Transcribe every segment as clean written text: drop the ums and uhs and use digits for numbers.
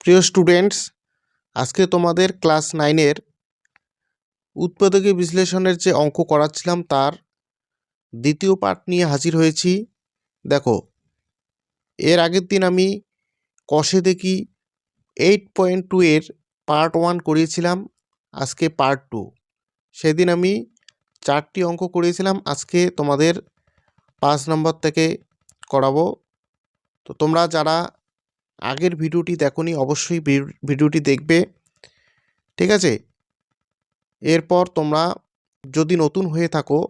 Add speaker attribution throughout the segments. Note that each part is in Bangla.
Speaker 1: প্রিয় স্টুডেন্টস, আজকে তোমাদের ক্লাস 9-এর উৎপাদকীয় বিশ্লেষণের যে অঙ্ক করাচ্ছিলাম তার দ্বিতীয় পার্ট নিয়ে হাজির হয়েছি। দেখো, এর আগের দিন আমি কষে দেখি 8.2 এর পার্ট 1 করিয়েছিলাম, আজকে পার্ট 2। সেদিন আমি 4টি অঙ্ক করিয়েছিলাম, আজকে তোমাদের 5 নম্বর থেকে করাবো। তো তোমরা যারা আগের ভিডিওটি দেখোনি অবশ্যই ভিডিওটি দেখবে, ঠিক আছে? এরপর তোমরা যদি নতুন হয়ে থাকো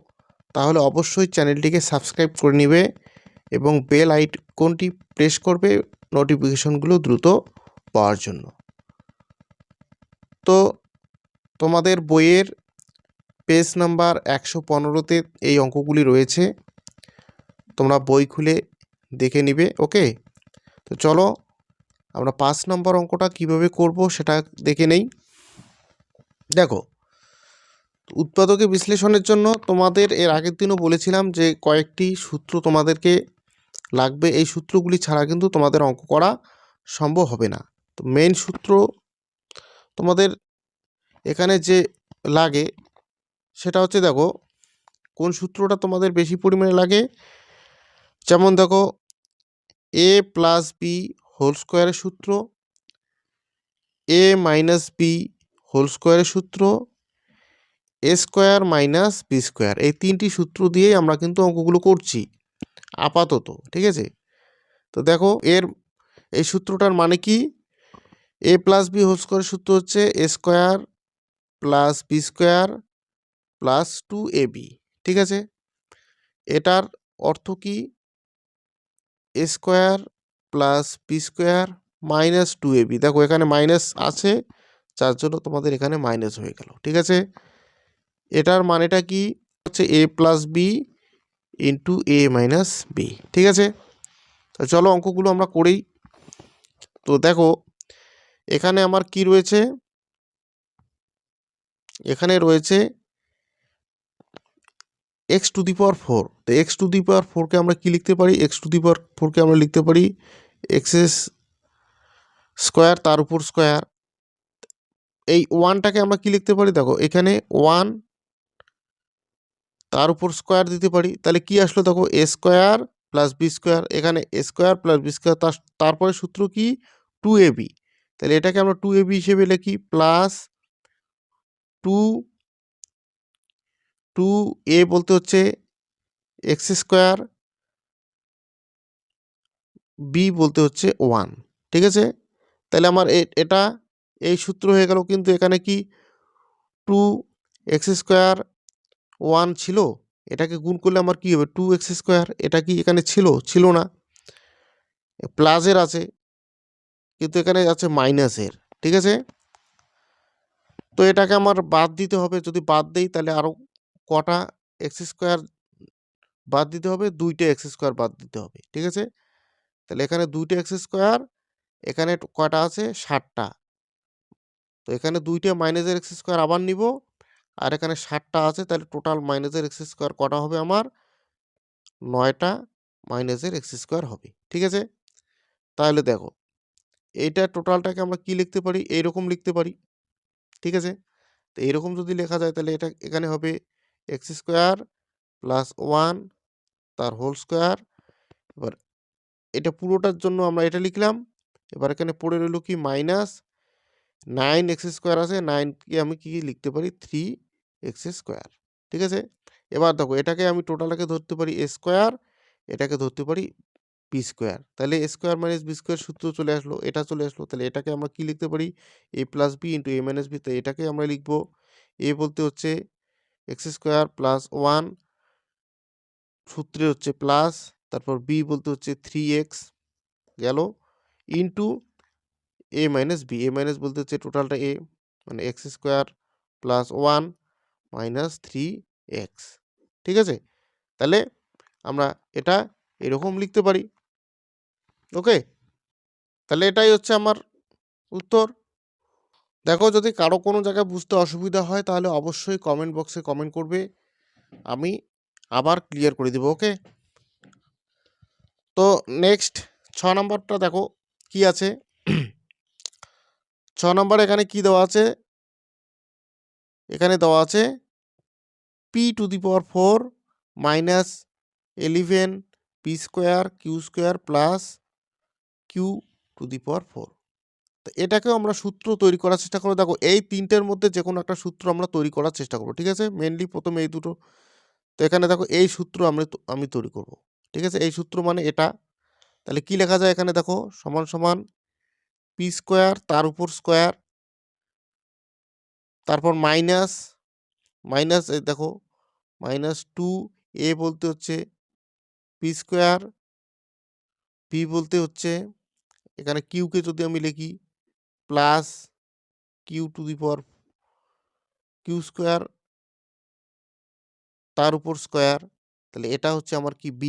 Speaker 1: তাহলে অবশ্যই চ্যানেলটিকে সাবস্ক্রাইব করে নেবে এবং বেল আইকনটি প্রেস করবে নোটিফিকেশনগুলো দ্রুত পাওয়ার জন্য। তো তোমাদের বইয়ের পেজ নাম্বার 115-তে এই অঙ্কগুলি রয়েছে, তোমরা বই খুলে দেখে নিবে। ওকে, তো চলো আমরা 5 নম্বর অঙ্কটা কিভাবে করব সেটা দেখে নেই। দেখো, উৎপাদকে বিশ্লেষণের জন্য তোমাদের এর আগের দিনও বলেছিলাম যে কয়েকটি সূত্র তোমাদেরকে লাগবে, এই সূত্রগুলি ছাড়া কিন্তু তোমাদের অঙ্ক করা সম্ভব হবে না। তো মেইন সূত্র তোমাদের এখানে যে লাগে সেটা হচ্ছে, দেখো কোন সূত্রটা তোমাদের বেশি পরিমাণে লাগে। যেমন দেখো, a প্লাস বি হোল স্কোয়ারের সূত্র, a মাইনাস বি হোল স্কোয়ারের সূত্র, এ স্কোয়ার মাইনাস বি স্কোয়ার, এই তিনটি সূত্র দিয়েই আমরা কিন্তু অঙ্কগুলো করছি আপাতত, ঠিক আছে? তো দেখো, এই সূত্রটার মানে কি, এ প্লাস বি হোল স্কোয়ারের সূত্র হচ্ছে A square plus B square plus 2ab, ঠিক আছে? এটার অর্থ কি, A square plus B square minus 2ab। দেখো এখানে মাইনাস আছে, যার জন্য তোমাদের এখানে মাইনাস হয়ে গেল, ঠিক আছে? এটার মানেটা কি হচ্ছে এ প্লাস বি ইন্টু এ মাইনাস বি, ঠিক আছে? তো চলো অঙ্কগুলো আমরা করেই। তো দেখো এখানে আমার কি রয়েছে, এখানে রয়েছে এক্স টু দি পাওয়ার 4। তো এক্স টু দি পাওয়ার 4কে আমরা কি লিখতে পারি, এক্স টু দি পাওয়ার 4কে আমরা লিখতে পারি এক্স স্কোয়ার তার উপর স্কোয়ার। এই ওয়ানটাকে আমরা কি লিখতে পারি, দেখো এখানে 1 তার উপর স্কোয়ার দিতে পারি, তাহলে কি আসলো, দেখো এ স্কোয়ার প্লাস বি স্কোয়ার, এখানে এ স্কোয়ার প্লাস বি স্কোয়ার, তারপরে সূত্র কি 2ab, তাহলে এটাকে আমরা 2ab হিসেবে লিখি, প্লাস 2a বলতে হচ্ছে এক্স স্কোয়ার, বি বলতে হচ্ছে 1, ঠিক আছে? তাহলে আমার এটা এই সূত্র হয়ে গেল, কিন্তু এখানে কি 2x স্কোয়ার 1 ছিল, এটাকে গুণ করলে আমার কি হবে 2x স্কোয়ার, এটা কি এখানে ছিল না, প্লাসের আছে কিন্তু এখানে আছে মাইনাসের, ঠিক আছে? তো এটাকে আমার বাদ দিতে হবে, যদি বাদ দেই তাহলে আরও কটা এক্স স্কোয়ার বাদ দিতে হবে, 2টে এক্স স্কোয়ার বাদ দিতে হবে, ঠিক আছে? তাহলে এখানে 2টে এক্স স্কোয়ার, এখানে কটা আছে 60টা, তো এখানে 2টে মাইনাসের এক্স স্কোয়ার আবার নিব, আর এখানে 60টা আছে, তাহলে টোটাল মাইনাসের এক্স স্কোয়ার কটা হবে, আমার 9টা মাইনাসের এক্স স্কোয়ার হবে, ঠিক আছে? তাহলে দেখো এইটা টোটালটাকে আমরা কি লিখতে পারি, এইরকম লিখতে পারি, ঠিক আছে? তো এইরকম যদি লেখা যায় তাহলে এটা এখানে হবে এক্স স্কোয়ার প্লাস 1 তার হোল স্কোয়ার। এবার এটা পুরোটার জন্য আমরা এটা লিখলাম, এবার এখানে পড়ে রইল কি মাইনাস 9x স্কোয়ার আছে, 9কে আমি কি লিখতে পারি 3x স্কোয়ার, ঠিক আছে? এবার দেখো এটাকে আমি টোটালটাকে ধরতে পারি এ স্কোয়ার, এটাকে ধরতে পারি বি স্কোয়ার, তাহলে এ স্কোয়ার মাইনাস বি স্কোয়ার সূত্র চলে আসলো, এটা চলে আসলো, তাহলে এটাকে আমরা কি লিখতে পারি এ প্লাস বি ইন্টু এ মাইনাস বি, তো এটাকে আমরা লিখবো এ বলতে হচ্ছে এক্স স্কোয়ার প্লাস 1 সূত্রে হচ্ছে প্লাস, তারপর বি বলতে হচ্ছে 3x গেল ইন্টু এ মাইনাস বি, এ মাইনাস বলতে হচ্ছে টোটালটা এ, মানে x square plus 1 minus 3x, ঠিক আছে? তাহলে আমরা এটা এরকম লিখতে পারি। ওকে, তাহলে এটাই হচ্ছে আমার উত্তর। দেখো যদি কারো কোনো জায়গায় বুঝতে অসুবিধা হয় তাহলে অবশ্যই কমেন্ট বক্সে কমেন্ট করবে, আমি আবার ক্লিয়ার করে দেবো। ওকে, তো নেক্সট 6 নম্বরটা দেখো কি আছে। 6 নম্বরে এখানে কি দেওয়া আছে? এখানে দেওয়া আছে p⁴ minus 11 p² q² plus q⁴ তো এটাকেও আমরা সূত্র তৈরি করার চেষ্টা করব। দেখো এই তিনটের মধ্যে যে কোনো একটা সূত্র আমরা তৈরি করার চেষ্টা করব, ঠিক আছে? মেনলি প্রথমে এই দুটো। তো এখানে দেখো এই সূত্র আমি তৈরি করব, ঠিক আছে? এই সূত্র মানে এটা। তাহলে কি লেখা যায় এখানে দেখো, সমান সমান p² তার উপর স্কোয়ার, তারপর মাইনাস এই দেখো -2a বলতে হচ্ছে p², p বলতে হচ্ছে এখানে q কে যদি আমি লিখি প্লাস q² তার উপর স্কোয়ার, তাহলে এটা হচ্ছে আমার কি b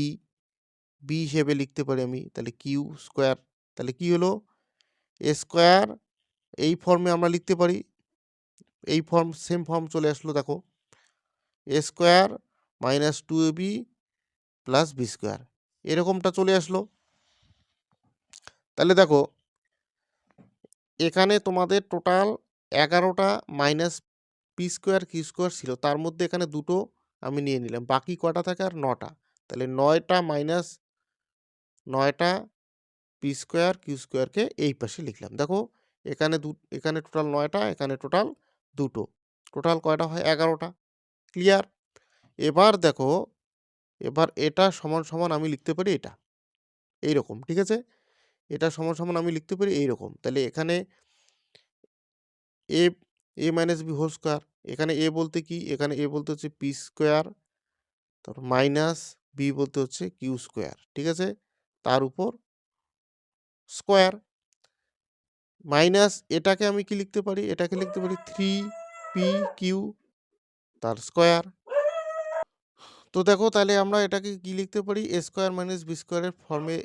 Speaker 1: হিসেবে লিখতে পারি আমি। তাহলে q², তাহলে কি হলো a² এই ফর্মে আমরা লিখতে পারি, এই সেম ফর্ম চলে আসলো দেখো, a² - 2ab প্লাস b², এরকমটা চলে আসলো। তাহলে দেখো এখানে তোমাদের টোটাল 11টা মাইনাস p² q² ছিল, তার মধ্যে এখানে দুটো আমি নিয়ে নিলাম, বাকি কটা থাকে আর 9টা। তাহলে 9টা মাইনাস 9টা p² q²কে এই পাশে লিখলাম। দেখো এখানে টোটাল 9টা, এখানে টোটাল দুটো, টোটাল কয়টা হয় 11টা। ক্লিয়ার? এবার দেখো, এবার এটা সমান সমান আমি লিখতে পারি এটা এইরকম, ঠিক আছে? এটা সমান সমান আমি লিখতে পারি এইরকম। তাহলে এখানে a minus b whole square, এখানে a বলতে কি, এখানে a বলতে হচ্ছে p², তারপর মাইনাস b বলতে হচ্ছে q², ঠিক আছে? তার উপর স্কোয়ার, মাইনাস এটাকে আমি কি লিখতে পারি, এটাকে লিখতে পারি 3pq তার স্কোয়ার। তো দেখো তাহলে আমরা এটাকে কি লিখতে পারি, a² - b² এর ফর্মে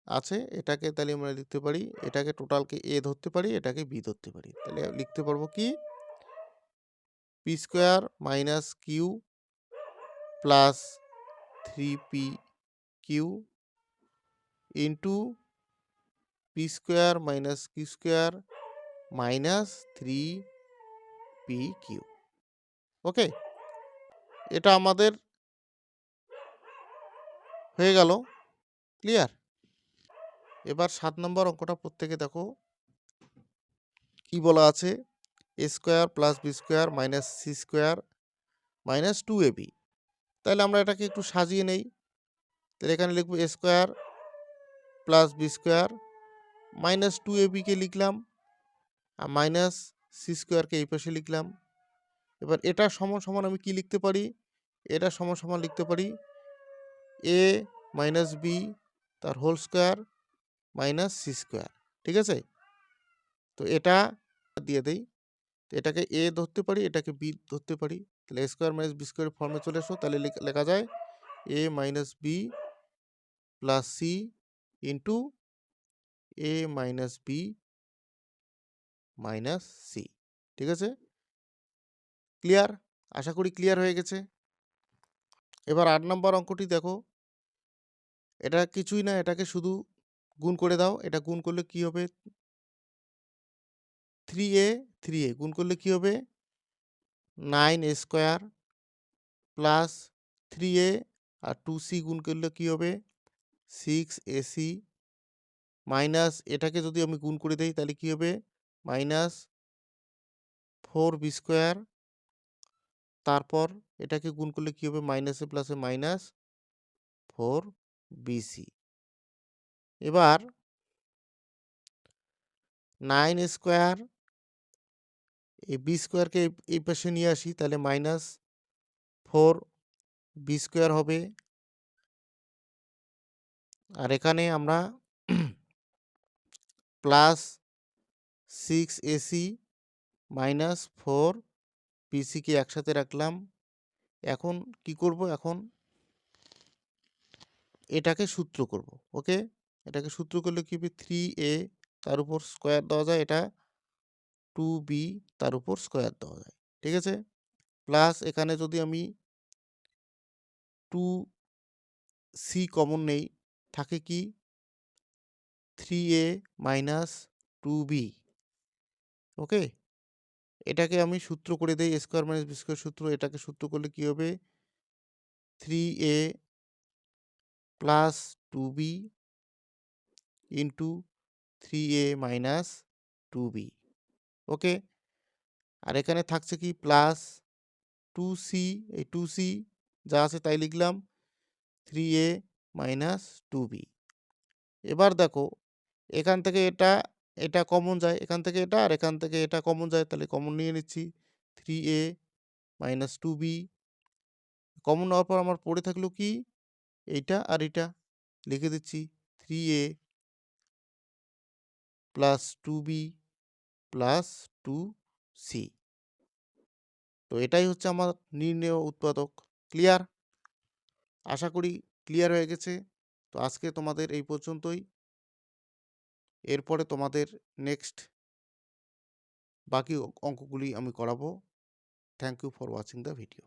Speaker 1: আছে, এটাকে তাহলে আমরা লিখতে পারি, এটাকে টোটালকে a ধরতে পারি, এটাকে b ধরতে পারি। তাহলে লিখতে পারবো কি p² - q plus 3pq into p² - q² minus 3pq। ওকে, এটা আমাদের হয়ে গেল। ক্লিয়ার? এবার 7 নম্বর অঙ্কটা প্রত্যেকে দেখো কি বলা আছে, a² + b² - c² - 2ab। তাহলে আমরা এটাকে একটু সাজিয়ে নেই। তাহলে এখানে লিখব a² + b² - 2ab কে লিখলাম, আর মাইনাস c² কে এই পাশে লিখলাম। এবার এটা সমান সমান আমি কি লিখতে পারি, এটা সমান সমান লিখতে পারি a মাইনাস b তার হোল স্কোয়ার মাইনাস c², ঠিক আছে? তো এটা দিয়ে দেই, তো এটাকে a ধরতে পারি, এটাকে b ধরতে পারি। তাহলে a² - b² ফর্মে চলে আসো, তাহলে লেখা যায় a minus b plus c into a minus b minus c, ঠিক আছে? ক্লিয়ার? আশা করি ক্লিয়ার হয়ে গেছে। এবার 8 নম্বর অঙ্কটি দেখো, এটা কিছুই না, এটাকে শুধু গুণ করে দাও। এটা গুণ করলে কি হবে, 3a গুণ করলে কি হবে 9a² প্লাস 3a আর 2c গুণ করলে কি হবে 6ac মাইনাস এটাকে যদি আমি গুণ করে দেই তাহলে কি হবে মাইনাস 4b², তারপর এটাকে গুণ করলে কি হবে মাইনাসে প্লাসে মাইনাস 4bc। এবার 9a² এই b²কে এই পাশে নিয়ে আসি, তাহলে মাইনাস 4b² হবে, আর এখানে আমরা প্লাস 6ac মাইনাস 4bc কে একসাথে রাখলাম। এখন কি করব, এখন এটাকে সূত্র করব। ওকে, এটাকে সূত্র করলে কি হবে 3a তার উপর স্কোয়ার দেওয়া যায়, এটা 2b তার উপর স্কোয়ার দেওয়া যায়, ঠিক আছে? প্লাস এখানে যদি আমি 2c কমন নেই, থাকে কি 3a মাইনাস 2b, ওকে, এটাকে আমি সূত্র করে দেই, a square minus b square সূত্র। এটাকে সূত্র করলে কি হবে, 3a plus 2b into 3a minus 2b। ওকে, আর এখানে থাকছে কি প্লাস 2c, এই 2c যা আছে তাই লিখলাম, 3a মাইনাস 2b। এবার দেখো এখান থেকে এটা কমন যায়, এখান থেকে এটা আর এখান থেকে এটা কমন যায়, তাহলে কমন নিয়ে নিচ্ছি, 3a মাইনাস 2b। কমন নেওয়ার পর আমার পড়ে থাকলো কি, এইটা আর এটা লিখে দিচ্ছি, 3a plus 2b plus 2c। তো এটাই হচ্ছে আমার নির্ণেয় উৎপাদক। ক্লিয়ার? আশা করি ক্লিয়ার হয়ে গেছে। তো আজকে তোমাদের এই পর্যন্তই। এরপরে তোমাদের নেক্সট বাকি অঙ্কগুলি আমি করাবো। Thank you for watching the video.